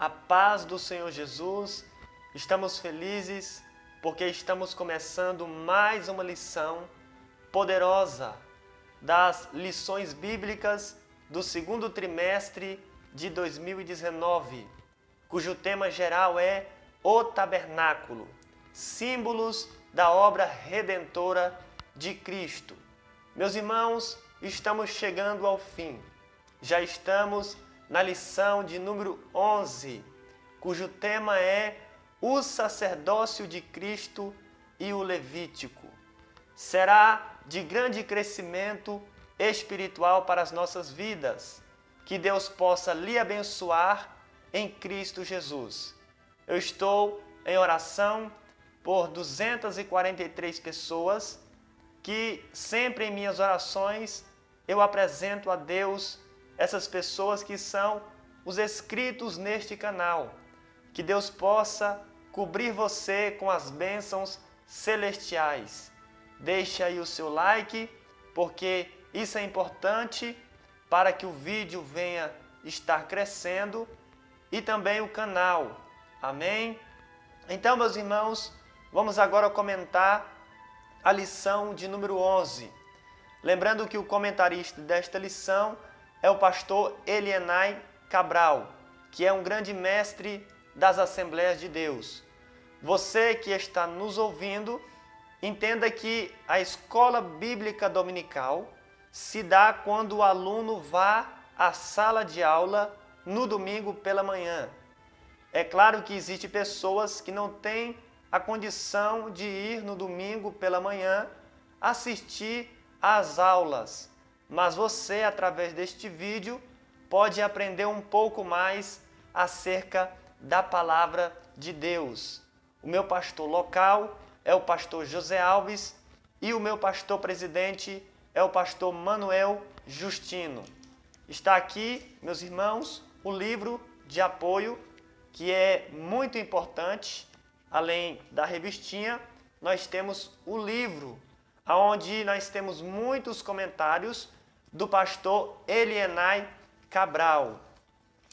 A paz do Senhor Jesus, estamos felizes porque estamos começando mais uma lição poderosa das lições bíblicas do segundo trimestre de 2019, cujo tema geral é o tabernáculo, símbolos da obra redentora de Cristo. Meus irmãos, estamos chegando ao fim. Já estamos na lição de número 11, cujo tema é o sacerdócio de Cristo e o Levítico. Será de grande crescimento espiritual para as nossas vidas. Que Deus possa lhe abençoar em Cristo Jesus. Eu estou em oração por 243 pessoas que sempre em minhas orações eu apresento a Deus essas pessoas que são os inscritos neste canal. Que Deus possa cobrir você com as bênçãos celestiais. Deixe aí o seu like, porque isso é importante para que o vídeo venha estar crescendo e também o canal. Amém? Então, meus irmãos, vamos agora comentar a lição de número 11. Lembrando que o comentarista desta lição é o pastor Elienay Cabral, que é um grande mestre das Assembleias de Deus. Você que está nos ouvindo, entenda que a escola bíblica dominical se dá quando o aluno vá à sala de aula no domingo pela manhã. É claro que existem pessoas que não têm a condição de ir no domingo pela manhã assistir às aulas, mas você, através deste vídeo, pode aprender um pouco mais acerca da palavra de Deus. O meu pastor local é o pastor José Alves e o meu pastor presidente é o pastor Manuel Justino. Está aqui, meus irmãos, o livro de apoio, que é muito importante. Além da revistinha, nós temos o livro, onde nós temos muitos comentários do pastor Elienay Cabral.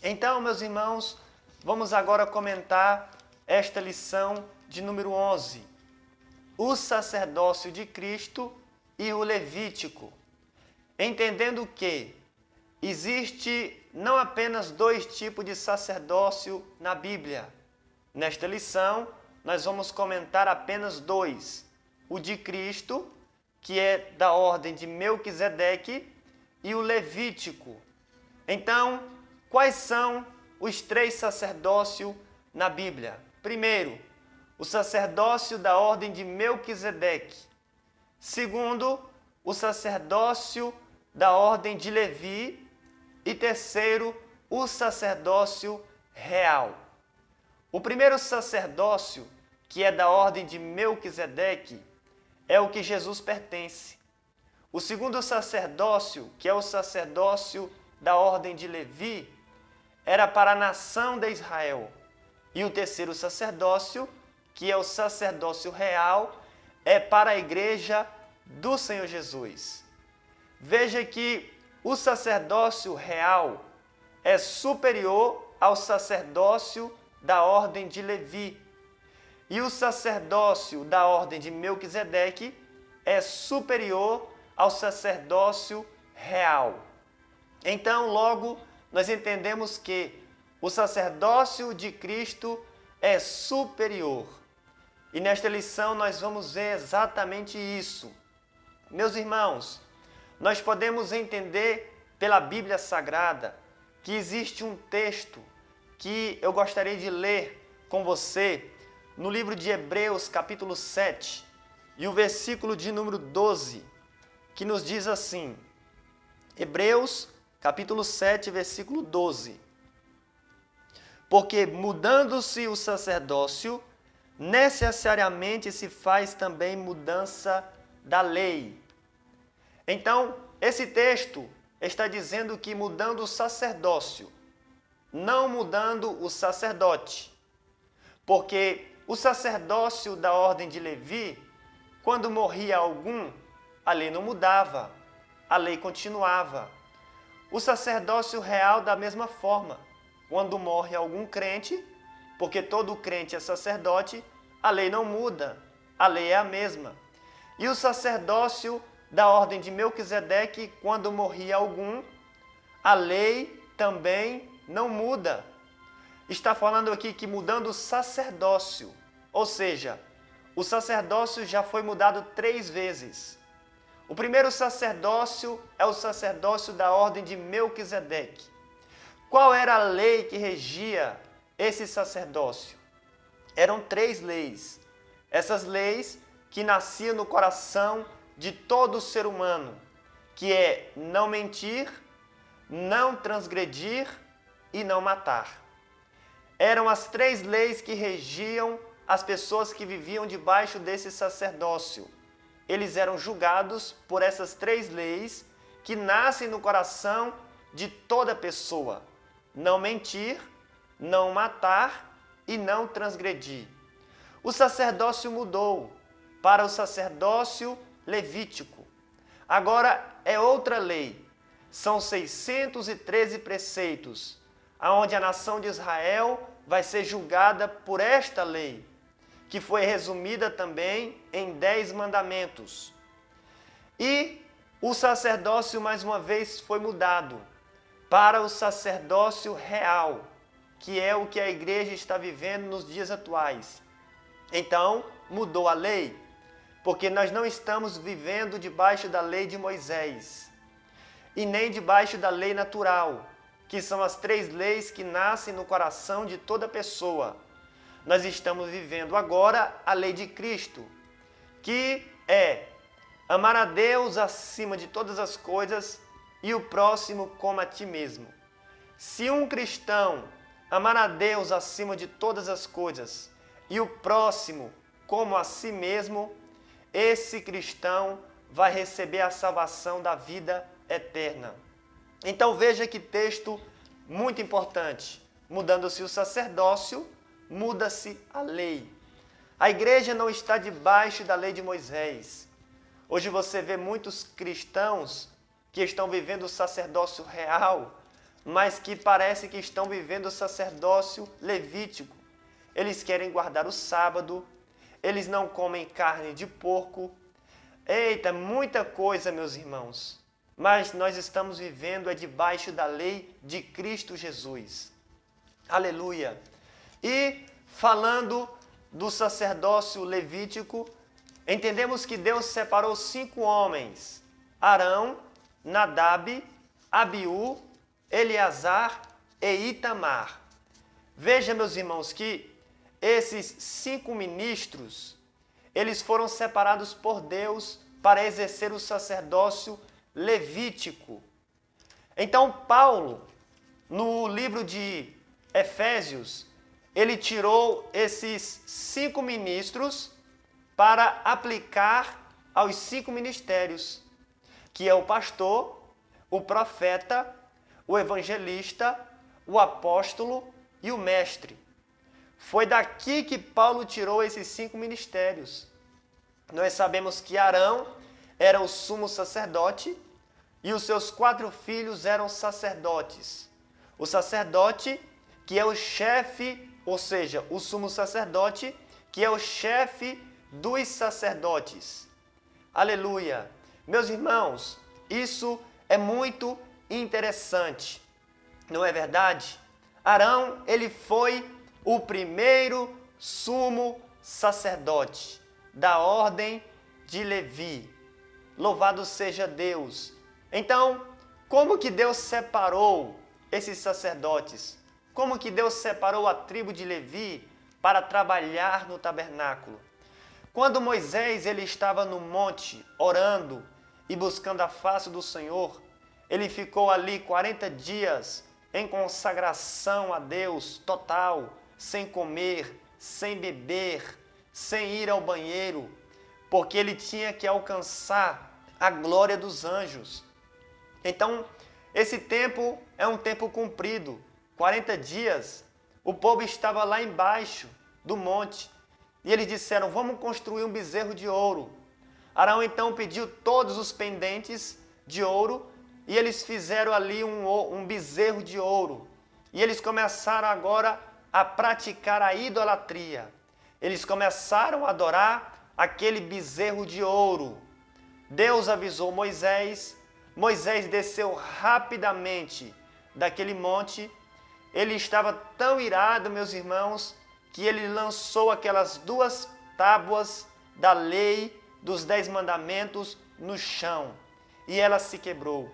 Então, meus irmãos, vamos agora comentar esta lição de número 11. O sacerdócio de Cristo e o Levítico. Entendendo que existe não apenas dois tipos de sacerdócio na Bíblia. Nesta lição, nós vamos comentar apenas dois. O de Cristo, que é da ordem de Melquisedeque, e o Levítico. Então, quais são os três sacerdócios na Bíblia? Primeiro, o sacerdócio da ordem de Melquisedeque. Segundo, o sacerdócio da ordem de Levi. E terceiro, o sacerdócio real. O primeiro sacerdócio, que é da ordem de Melquisedeque, é o que Jesus pertence. O segundo sacerdócio, que é o sacerdócio da ordem de Levi, era para a nação de Israel. E o terceiro sacerdócio, que é o sacerdócio real, é para a igreja do Senhor Jesus. Veja que o sacerdócio real é superior ao sacerdócio da ordem de Levi. E o sacerdócio da ordem de Melquisedeque é superior ao sacerdócio real. Então, logo, nós entendemos que o sacerdócio de Cristo é superior. E nesta lição nós vamos ver exatamente isso. Meus irmãos, nós podemos entender pela Bíblia Sagrada que existe um texto que eu gostaria de ler com você no livro de Hebreus, capítulo 7, e o versículo de número 12, que nos diz assim, Hebreus, capítulo 7, versículo 12. Porque mudando-se o sacerdócio, necessariamente se faz também mudança da lei. Então, esse texto está dizendo que mudando o sacerdócio, não mudando o sacerdote. Porque o sacerdócio da ordem de Levi, quando morria algum, a lei não mudava, a lei continuava. O sacerdócio real da mesma forma. quando morre algum crente, porque todo crente é sacerdote, a lei não muda, a lei é a mesma. E o sacerdócio da ordem de Melquisedeque, quando morria algum, a lei também não muda. Está falando aqui que mudando o sacerdócio, ou seja, o sacerdócio já foi mudado 3 vezes. O primeiro sacerdócio é o sacerdócio da ordem de Melquisedeque. Qual era a lei que regia esse sacerdócio? Eram 3 leis. Essas leis que nasciam no coração de todo ser humano, que é não mentir, não transgredir e não matar. Eram as 3 leis que regiam as pessoas que viviam debaixo desse sacerdócio. Eles eram julgados por essas 3 leis que nascem no coração de toda pessoa. Não mentir, não matar e não transgredir. O sacerdócio mudou para o sacerdócio levítico. Agora é outra lei. São 613 preceitos, aonde a nação de Israel vai ser julgada por esta lei, que foi resumida também em 10 mandamentos. E o sacerdócio, mais uma vez, foi mudado para o sacerdócio real, que é o que a igreja está vivendo nos dias atuais. Então, mudou a lei, porque nós não estamos vivendo debaixo da lei de Moisés, e nem debaixo da lei natural, que são as 3 leis que nascem no coração de toda pessoa. Nós estamos vivendo agora a lei de Cristo, que é amar a Deus acima de todas as coisas e o próximo como a ti mesmo. Se um cristão amar a Deus acima de todas as coisas e o próximo como a si mesmo, esse cristão vai receber a salvação da vida eterna. Então veja que texto muito importante. Mudando-se o sacerdócio, muda-se a lei. A igreja não está debaixo da lei de Moisés. Hoje você vê muitos cristãos que estão vivendo o sacerdócio real, mas que parece que estão vivendo o sacerdócio levítico. Eles querem guardar o sábado, eles não comem carne de porco. Eita, muita coisa, meus irmãos. Mas nós estamos vivendo debaixo da lei de Cristo Jesus. Aleluia! E falando do sacerdócio levítico, entendemos que Deus separou 5 homens: Arão, Nadab, Abiú, Eleazar e Itamar. Veja, meus irmãos, que esses 5 ministros, eles foram separados por Deus para exercer o sacerdócio levítico. Então, Paulo, no livro de Efésios, ele tirou esses 5 ministros para aplicar aos 5 ministérios, que é o pastor, o profeta, o evangelista, o apóstolo e o mestre. Foi daqui que Paulo tirou esses 5 ministérios. Nós sabemos que Arão era o sumo sacerdote e os seus 4 filhos eram sacerdotes. O sacerdote, que é o chefe, ou seja, o sumo sacerdote, que é o chefe dos sacerdotes. Aleluia! Meus irmãos, isso é muito interessante, não é verdade? Arão, ele foi o primeiro sumo sacerdote da ordem de Levi. Louvado seja Deus! Então, como que Deus separou esses sacerdotes? Como que Deus separou a tribo de Levi para trabalhar no tabernáculo? Quando Moisés ele estava no monte orando e buscando a face do Senhor, ele ficou ali 40 dias em consagração a Deus total, sem comer, sem beber, sem ir ao banheiro, porque ele tinha que alcançar a glória dos anjos. Então, esse tempo é um tempo cumprido. 40 dias, o povo estava lá embaixo do monte e eles disseram: vamos construir um bezerro de ouro. Arão então pediu todos os pendentes de ouro e eles fizeram ali um bezerro de ouro, e eles começaram agora a praticar a idolatria. Eles começaram a adorar aquele bezerro de ouro. Deus avisou Moisés, Moisés desceu rapidamente daquele monte. Ele estava tão irado, meus irmãos, que ele lançou aquelas 2 tábuas da lei dos 10 mandamentos no chão e ela se quebrou.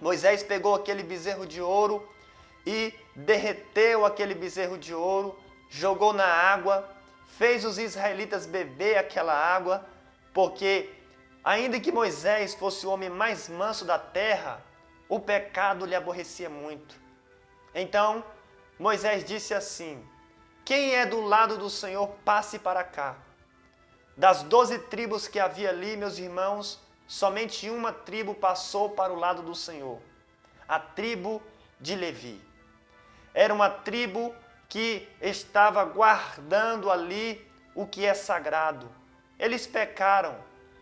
Moisés pegou aquele bezerro de ouro e derreteu aquele bezerro de ouro, jogou na água, fez os israelitas beber aquela água, porque ainda que Moisés fosse o homem mais manso da terra, o pecado lhe aborrecia muito. Então, Moisés disse assim: quem é do lado do Senhor, passe para cá. Das 12 tribos que havia ali, meus irmãos, somente uma tribo passou para o lado do Senhor, a tribo de Levi. Era uma tribo que estava guardando ali o que é sagrado. Eles pecaram,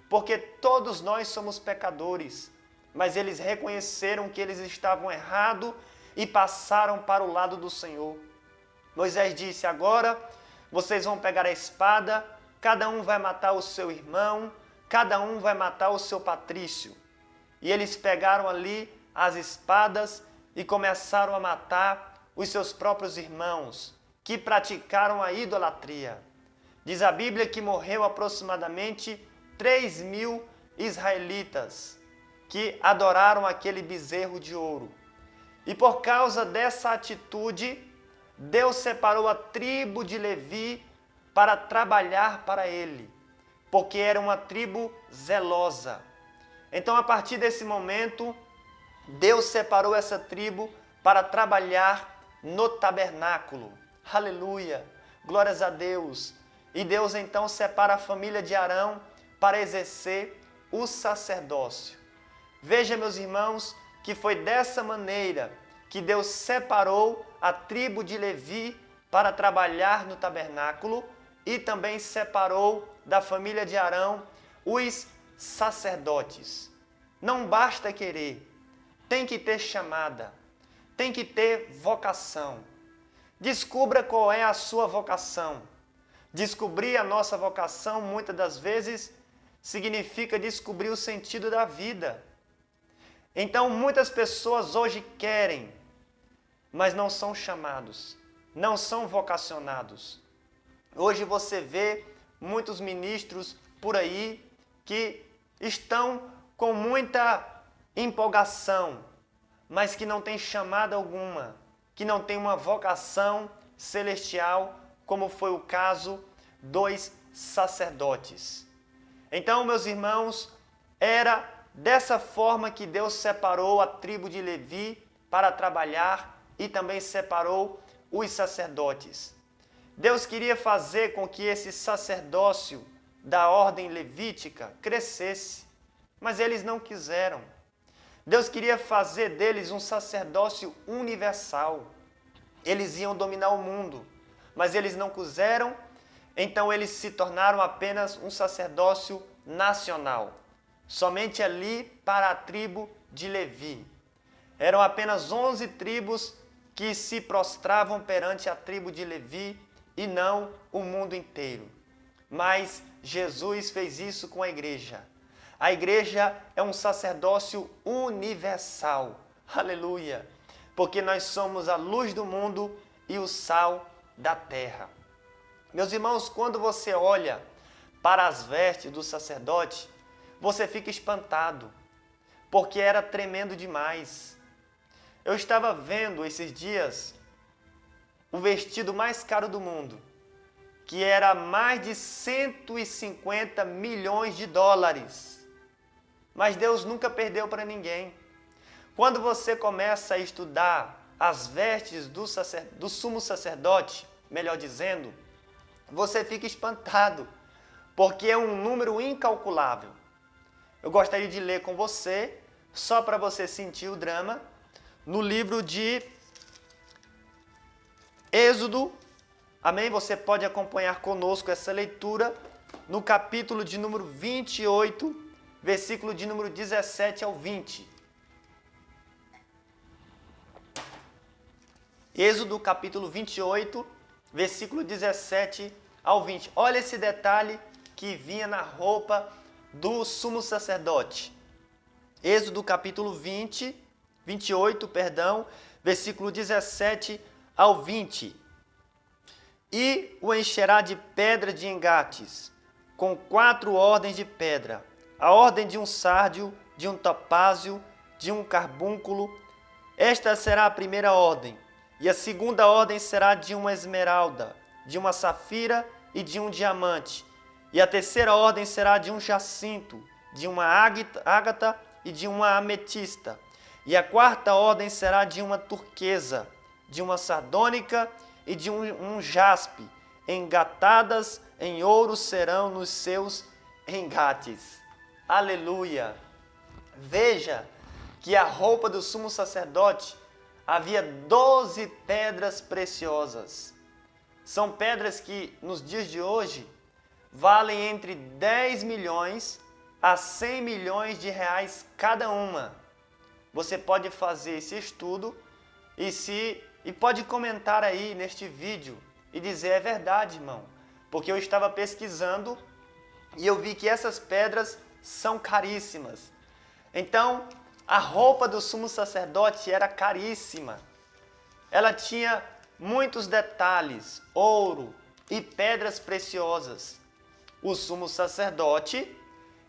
porque todos nós somos pecadores, mas eles reconheceram que eles estavam errados e passaram para o lado do Senhor. Moisés disse: agora vocês vão pegar a espada, cada um vai matar o seu irmão, cada um vai matar o seu patrício. E eles pegaram ali as espadas e começaram a matar os seus próprios irmãos, que praticaram a idolatria. Diz a Bíblia que morreu aproximadamente 3.000 israelitas que adoraram aquele bezerro de ouro. E por causa dessa atitude, Deus separou a tribo de Levi para trabalhar para ele, porque era uma tribo zelosa. Então, a partir desse momento, Deus separou essa tribo para trabalhar no tabernáculo. Aleluia! Glórias a Deus! E Deus então separa a família de Arão para exercer o sacerdócio. Veja, meus irmãos, que foi dessa maneira que Deus separou a tribo de Levi para trabalhar no tabernáculo e também separou da família de Arão os sacerdotes. Não basta querer, tem que ter chamada, tem que ter vocação. Descubra qual é a sua vocação. Descobrir a nossa vocação, muitas das vezes, significa descobrir o sentido da vida. Então, muitas pessoas hoje querem, mas não são chamados, não são vocacionados. Hoje você vê muitos ministros por aí que estão com muita empolgação, mas que não têm chamada alguma, que não têm uma vocação celestial, como foi o caso dos sacerdotes. Então, meus irmãos, era dessa forma que Deus separou a tribo de Levi para trabalhar e também separou os sacerdotes. Deus queria fazer com que esse sacerdócio da ordem levítica crescesse, mas eles não quiseram. Deus queria fazer deles um sacerdócio universal. Eles iam dominar o mundo, mas eles não quiseram, então eles se tornaram apenas um sacerdócio nacional, somente ali para a tribo de Levi. Eram apenas 11 tribos que se prostravam perante a tribo de Levi e não o mundo inteiro. Mas Jesus fez isso com a igreja. A igreja é um sacerdócio universal. Aleluia! Porque nós somos a luz do mundo e o sal da terra. Meus irmãos, quando você olha para as vestes do sacerdote, você fica espantado, porque era tremendo demais. Eu estava vendo esses dias o vestido mais caro do mundo, que era mais de 150 milhões de dólares. Mas Deus nunca perdeu para ninguém. Quando você começa a estudar as vestes do sumo sacerdote, melhor dizendo, você fica espantado, porque é um número incalculável. Eu gostaria de ler com você, só para você sentir o drama, no livro de Êxodo. Amém? Você pode acompanhar conosco essa leitura no capítulo de número 28, versículo de número 17 ao 20. Êxodo capítulo 28, versículo 17 ao 20. Olha esse detalhe que vinha na roupa do sumo sacerdote. Êxodo capítulo 28, versículo 17 ao 20. E o encherá de pedra de engates, com 4 ordens de pedra, a ordem de um sárdio, de um topázio, de um carbúnculo. Esta será a primeira ordem, e a segunda ordem será de uma esmeralda, de uma safira e de um diamante. E a terceira ordem será de um jacinto, de uma ágata e de uma ametista. E a quarta ordem será de uma turquesa, de uma sardônica e de um jaspe. Engatadas em ouro serão nos seus engates. Aleluia! Veja que a roupa do sumo sacerdote havia 12 pedras preciosas. São pedras que, nos dias de hoje, valem entre 10 milhões a 100 milhões de reais cada uma. Você pode fazer esse estudo e pode comentar aí neste vídeo e dizer: é verdade, irmão, porque eu estava pesquisando e eu vi que essas pedras são caríssimas. Então, a roupa do sumo sacerdote era caríssima. Ela tinha muitos detalhes, ouro e pedras preciosas. O sumo sacerdote,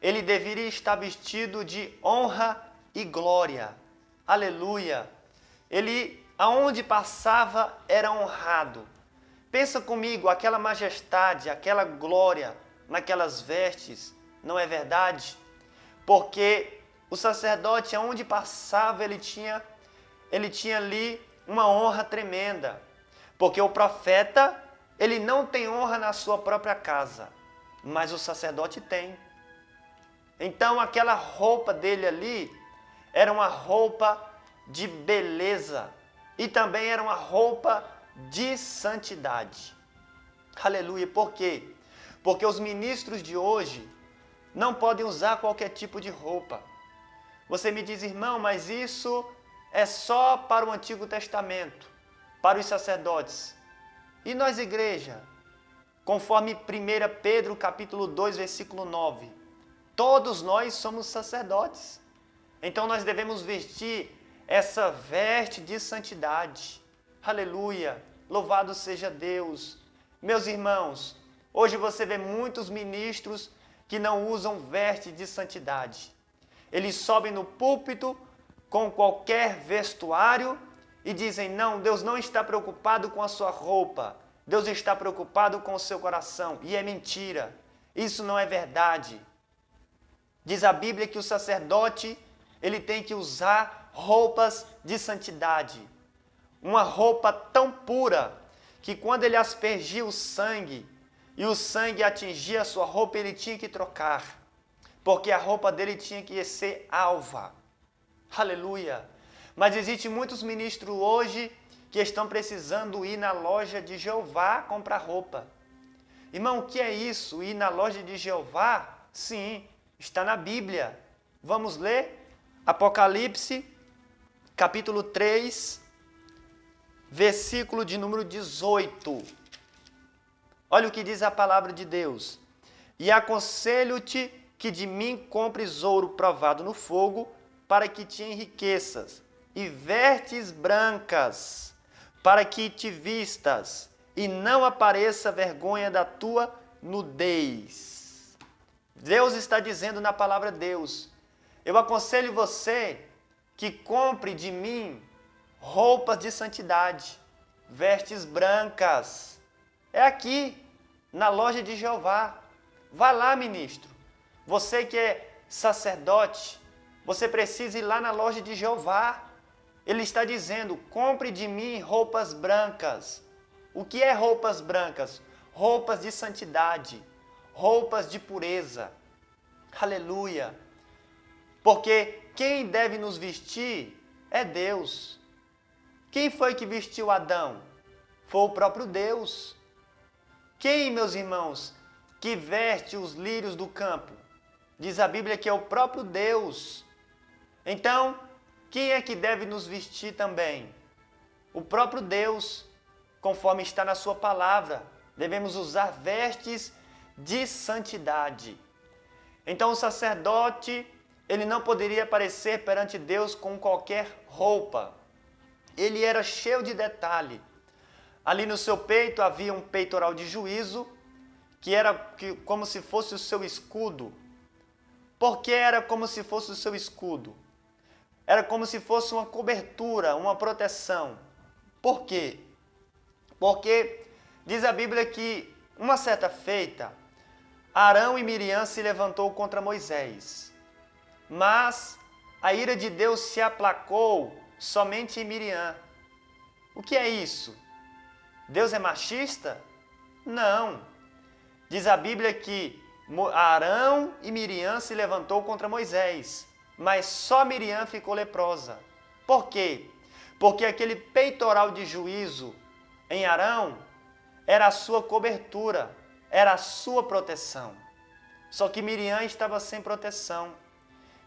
ele deveria estar vestido de honra e glória. Aleluia! Ele, aonde passava, era honrado. Pensa comigo, aquela majestade, aquela glória naquelas vestes, não é verdade? Porque o sacerdote, aonde passava, ele tinha ali uma honra tremenda. Porque o profeta, ele não tem honra na sua própria casa, mas o sacerdote tem. Então aquela roupa dele ali era uma roupa de beleza e também era uma roupa de santidade. Aleluia! Por quê? Porque os ministros de hoje não podem usar qualquer tipo de roupa. Você me diz: irmão, mas isso é só para o Antigo Testamento, para os sacerdotes. E nós, igreja? Conforme 1 Pedro capítulo 2, versículo 9. Todos nós somos sacerdotes. Então nós devemos vestir essa veste de santidade. Aleluia! Louvado seja Deus! Meus irmãos, hoje você vê muitos ministros que não usam veste de santidade. Eles sobem no púlpito com qualquer vestuário e dizem: não, Deus não está preocupado com a sua roupa. Deus está preocupado com o seu coração. E é mentira. Isso não é verdade. Diz a Bíblia que o sacerdote, ele tem que usar roupas de santidade. Uma roupa tão pura que quando ele aspergia o sangue e o sangue atingia a sua roupa, ele tinha que trocar. Porque a roupa dele tinha que ser alva. Aleluia! Mas existem muitos ministros hoje que estão precisando ir na loja de Jeová comprar roupa. Irmão, o que é isso? Ir na loja de Jeová? Sim, está na Bíblia. Vamos ler? Apocalipse, capítulo 3, versículo de número 18. Olha o que diz a palavra de Deus. E aconselho-te que de mim compres ouro provado no fogo, para que te enriqueças, e vestes brancas, para que te vistas, e não apareça vergonha da tua nudez. Deus está dizendo na palavra de Deus: eu aconselho você que compre de mim roupas de santidade, vestes brancas. É aqui, na loja de Jeová. Vá lá, ministro. Você que é sacerdote, você precisa ir lá na loja de Jeová. Ele está dizendo: compre de mim roupas brancas. O que é roupas brancas? Roupas de santidade, roupas de pureza. Aleluia! Porque quem deve nos vestir é Deus. Quem foi que vestiu Adão? Foi o próprio Deus. Quem, meus irmãos, que veste os lírios do campo? Diz a Bíblia que é o próprio Deus. Então, quem é que deve nos vestir também? o próprio Deus, conforme está na sua palavra. Devemos usar vestes de santidade. Então o sacerdote, ele não poderia aparecer perante Deus com qualquer roupa. Ele era cheio de detalhe. Ali no seu peito havia um peitoral de juízo, que era como se fosse o seu escudo. Por que era como se fosse o seu escudo? Era como se fosse uma cobertura, uma proteção. Por quê? Porque diz a Bíblia que, uma certa feita, Arão e Miriam se levantou contra Moisés. Mas a ira de Deus se aplacou somente em Miriam. O que é isso? Deus é machista? Não. Diz a Bíblia que Arão e Miriam se levantou contra Moisés, mas só Miriam ficou leprosa. Por quê? Porque aquele peitoral de juízo em Arão era a sua cobertura, era a sua proteção. Só que Miriam estava sem proteção.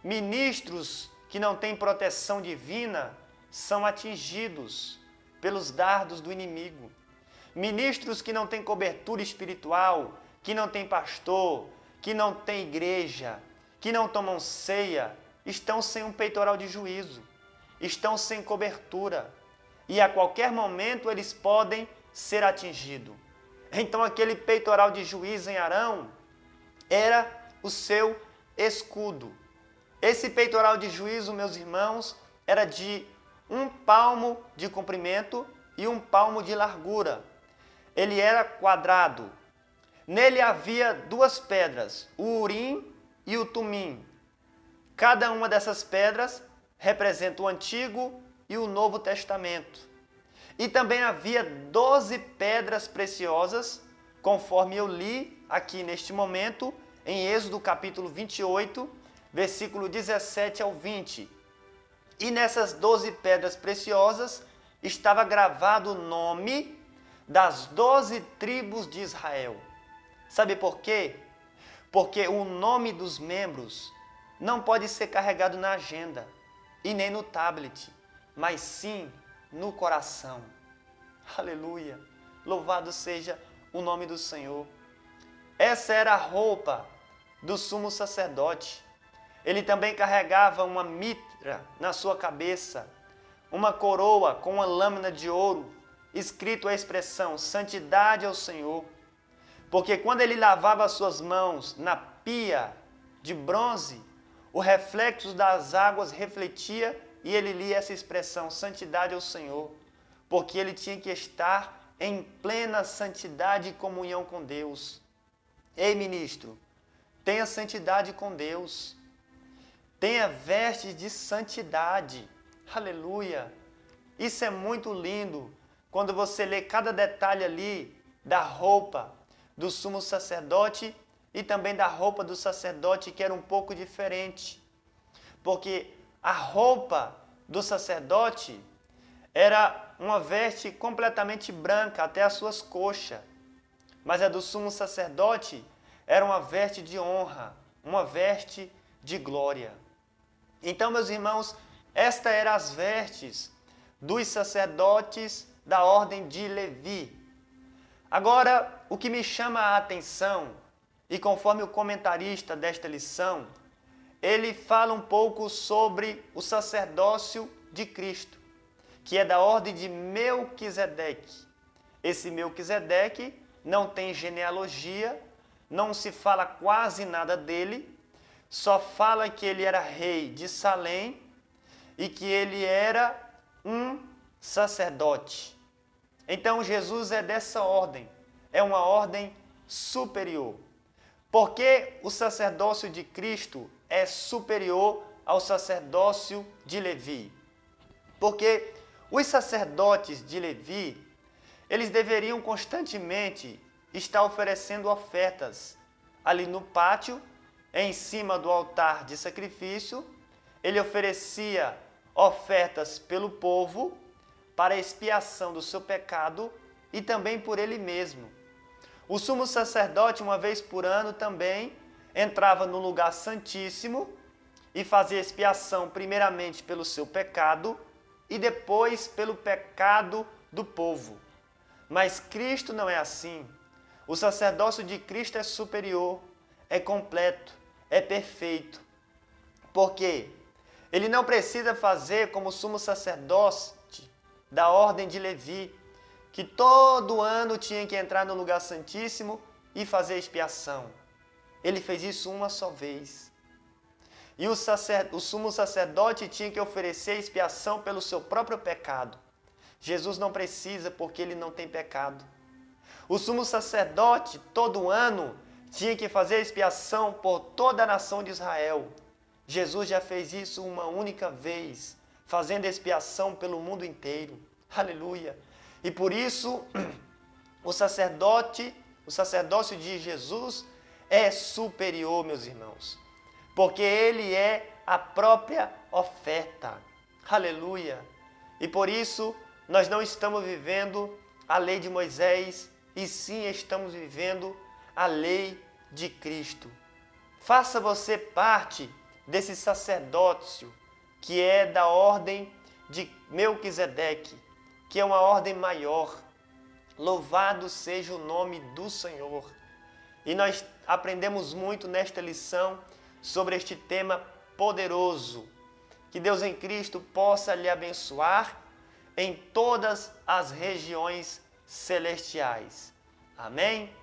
Ministros que não têm proteção divina são atingidos pelos dardos do inimigo. Ministros que não têm cobertura espiritual, que não têm pastor, que não têm igreja, que não tomam ceia, estão sem um peitoral de juízo, estão sem cobertura. E a qualquer momento eles podem ser atingidos. Então aquele peitoral de juízo em Arão era o seu escudo. Esse peitoral de juízo, meus irmãos, era de 1 palmo de comprimento e 1 palmo de largura. Ele era quadrado. Nele havia 2 pedras, o Urim e o Tumim. Cada uma dessas pedras representa o Antigo e o Novo Testamento. E também havia 12 pedras preciosas, conforme eu li aqui neste momento, em Êxodo capítulo 28, versículo 17 ao 20. E nessas 12 pedras preciosas estava gravado o nome das 12 tribos de Israel. Sabe por quê? Porque o nome dos membros não pode ser carregado na agenda e nem no tablet, mas sim no coração. Aleluia! Louvado seja o nome do Senhor. Essa era a roupa do sumo sacerdote. Ele também carregava uma mitra na sua cabeça, uma coroa com uma lâmina de ouro, escrito a expressão santidade ao Senhor. Porque quando ele lavava as suas mãos na pia de bronze, o reflexo das águas refletia e ele lia essa expressão santidade ao Senhor. Porque ele tinha que estar em plena santidade e comunhão com Deus. Ei, ministro, tenha santidade com Deus. Tenha vestes de santidade. Aleluia! Isso é muito lindo. Quando você lê cada detalhe ali da roupa do sumo sacerdote e também da roupa do sacerdote, que era um pouco diferente. Porque a roupa do sacerdote era uma veste completamente branca até as suas coxas. Mas a do sumo sacerdote era uma veste de honra, uma veste de glória. Então, meus irmãos, estas eram as vestes dos sacerdotes da ordem de Levi. Agora, o que me chama a atenção, e conforme o comentarista desta lição, ele fala um pouco sobre o sacerdócio de Cristo, que é da ordem de Melquisedeque. Esse Melquisedeque não tem genealogia, não se fala quase nada dele, só fala que ele era rei de Salém e que ele era um sacerdote. Então Jesus é dessa ordem, é uma ordem superior. Porque o sacerdócio de Cristo é superior ao sacerdócio de Levi. Porque os sacerdotes de Levi, eles deveriam constantemente estar oferecendo ofertas ali no pátio, em cima do altar de sacrifício. Ele oferecia ofertas pelo povo, para a expiação do seu pecado e também por ele mesmo. O sumo sacerdote, uma vez por ano, também entrava no lugar santíssimo e fazia expiação primeiramente pelo seu pecado e depois pelo pecado do povo. Mas Cristo não é assim. O sacerdócio de Cristo é superior, é completo, é perfeito. Por quê? Ele não precisa fazer como o sumo sacerdote da ordem de Levi, que todo ano tinha que entrar no lugar santíssimo e fazer expiação. Ele fez isso uma só vez. E o sumo sacerdote tinha que oferecer expiação pelo seu próprio pecado. Jesus não precisa, porque ele não tem pecado. O sumo sacerdote, todo ano, tinha que fazer expiação por toda a nação de Israel. Jesus já fez isso uma única vez, fazendo expiação pelo mundo inteiro. Aleluia! E por isso, o sacerdócio de Jesus é superior, meus irmãos, porque ele é a própria oferta. Aleluia! E por isso, nós não estamos vivendo a lei de Moisés, e sim estamos vivendo a lei de Cristo. Faça você parte desse sacerdócio que é da ordem de Melquisedeque, que é uma ordem maior. Louvado seja o nome do Senhor. E nós aprendemos muito nesta lição sobre este tema poderoso. Que Deus em Cristo possa lhe abençoar em todas as regiões celestiais. Amém?